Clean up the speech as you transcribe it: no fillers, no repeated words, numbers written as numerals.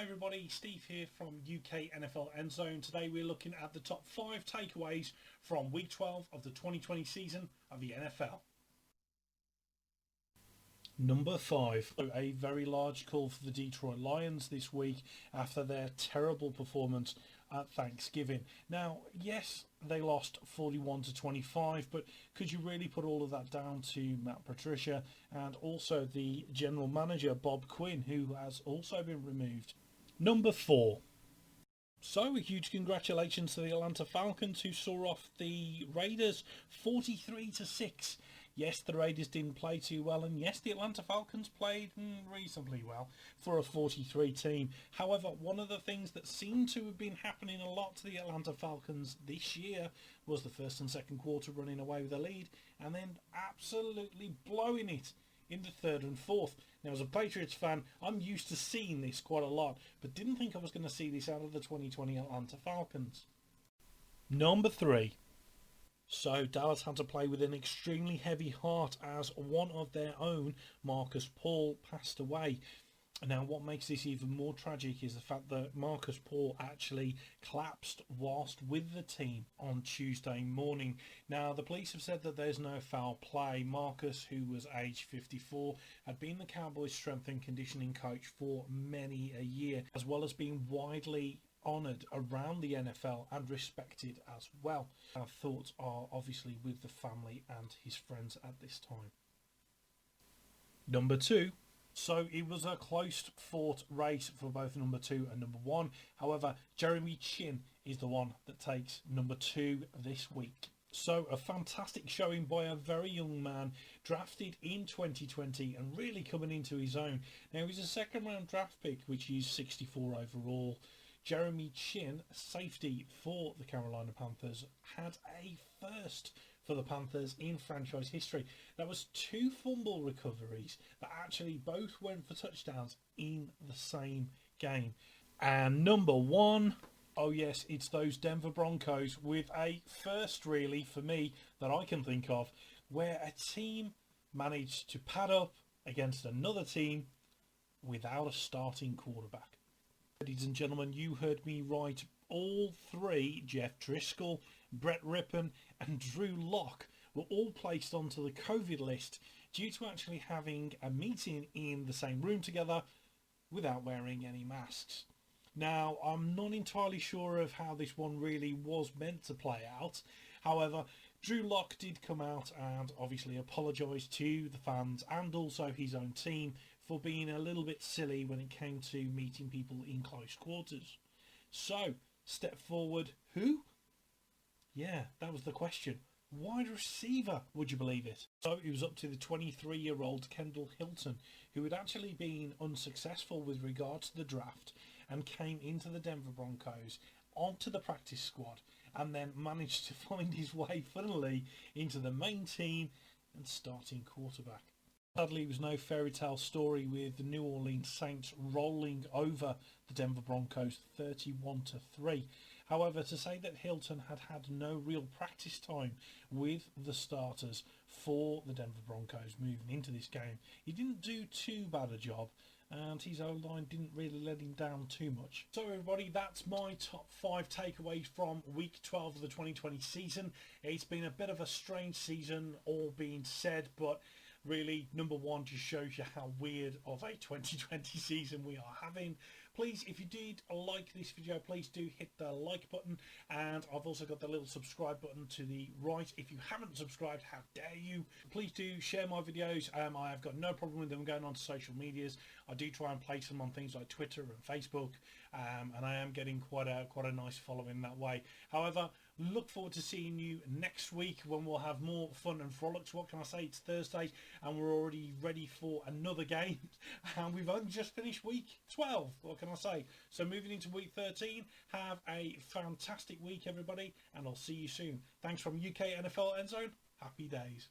Hi everybody, Steve here from UK NFL Endzone. Today we're looking at the top 5 takeaways from week 12 of the 2020 season of the NFL. Number 5, a very large call for the Detroit Lions this week after their terrible performance at Thanksgiving. Now, yes, they lost 41-25, but could you really put all of that down to Matt Patricia and also the general manager, Bob Quinn, who has also been removed? Number 4. So, a huge congratulations to the Atlanta Falcons, who saw off the Raiders 43-6. Yes, the Raiders didn't play too well, and yes, the Atlanta Falcons played reasonably well for a 43 team. However, one of the things that seemed to have been happening a lot to the Atlanta Falcons this year was the first and second quarter running away with a lead, and then absolutely blowing it in the third and fourth. Now, as a Patriots fan, I'm used to seeing this quite a lot, but didn't think I was going to see this out of the 2020 Atlanta Falcons. Number 3. So Dallas had to play with an extremely heavy heart as one of their own, Marcus Paul, passed away. Now, what makes this even more tragic is the fact that Marcus Paul actually collapsed whilst with the team on Tuesday morning. Now, the police have said that there's no foul play. Marcus, who was age 54, had been the Cowboys' strength and conditioning coach for many a year, as well as being widely honoured around the NFL and respected as well. Our thoughts are obviously with the family and his friends at this time. Number 2. So it was a close fought race for both number 2 and number 1. However, Jeremy Chin is the one that takes number 2 this week. So a fantastic showing by a very young man drafted in 2020 and really coming into his own. Now, he's a second round draft pick, which is 64 overall. Jeremy Chin, safety for the Carolina Panthers, had a first for the Panthers in franchise history. That was 2 fumble recoveries that actually both went for touchdowns in the same game. And number 1, oh yes, it's those Denver Broncos with a first really for me that I can think of, where a team managed to pad up against another team without a starting quarterback. Ladies and gentlemen, you heard me right. All 3, Jeff Driscoll, Brett Rippon and Drew Lock, were all placed onto the COVID list due to actually having a meeting in the same room together without wearing any masks. Now, I'm not entirely sure of how this one really was meant to play out. However, Drew Lock did come out and obviously apologise to the fans and also his own team for being a little bit silly when it came to meeting people in close quarters. So, step forward, who? Yeah, that was the question. Wide receiver, would you believe it? So it was up to the 23-year-old Kendall Hilton, who had actually been unsuccessful with regards to the draft and came into the Denver Broncos onto the practice squad and then managed to find his way, funnily, into the main team and starting quarterback. Sadly, it was no fairy tale story with the New Orleans Saints rolling over the Denver Broncos 31-3. However, to say that Hilton had had no real practice time with the starters for the Denver Broncos moving into this game, he didn't do too bad a job, and his O-line didn't really let him down too much. So everybody, that's my top 5 takeaways from week 12 of the 2020 season. It's been a bit of a strange season, all being said, but really, number 1 just shows you how weird of a 2020 season we are having. Please, if you did like this video, please do hit the like button. And I've also got the little subscribe button to the right. If you haven't subscribed, how dare you? Please do share my videos. I have got no problem with them going on to social medias. I do try and place them on things like Twitter and Facebook. And I am getting quite a nice following that way. However, look forward to seeing you next week when we'll have more fun and frolics. What can I say? It's Thursday and we're already ready for another game. And we've only just finished week 12. What can I say? So moving into week 13, have a fantastic week, everybody. And I'll see you soon. Thanks from UK NFL Endzone. Happy days.